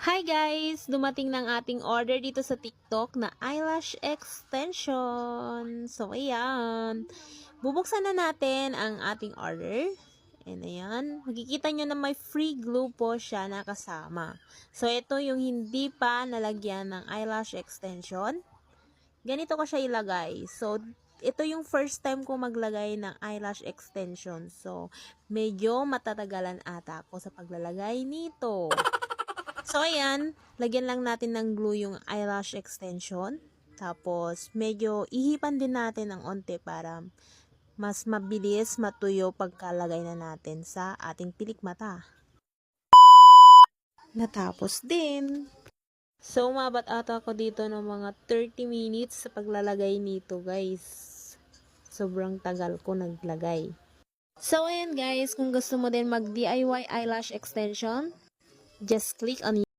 Hi guys! Dumating ng ating order dito sa TikTok na eyelash extension. So, ayan. Bubuksan na natin ang ating order. And ayan. Makikita nyo na may free glue po siya na kasama. So, ito yung hindi pa nalagyan ng eyelash extension. Ganito ko siya ilagay. So, ito yung first time ko maglagay ng eyelash extension. So, medyo matatagalan ata ako sa paglalagay nito. So, ayan, lagyan lang natin ng glue yung eyelash extension. Tapos, medyo ihipan din natin ng onte para mas mabilis matuyo pagkalagay na natin sa ating pilik mata. Natapos din. So, umabot ata ako dito ng mga 30 minutes sa paglalagay nito, guys. Sobrang tagal ko naglagay. So, ayan guys, kung gusto mo din mag-DIY eyelash extension, just click on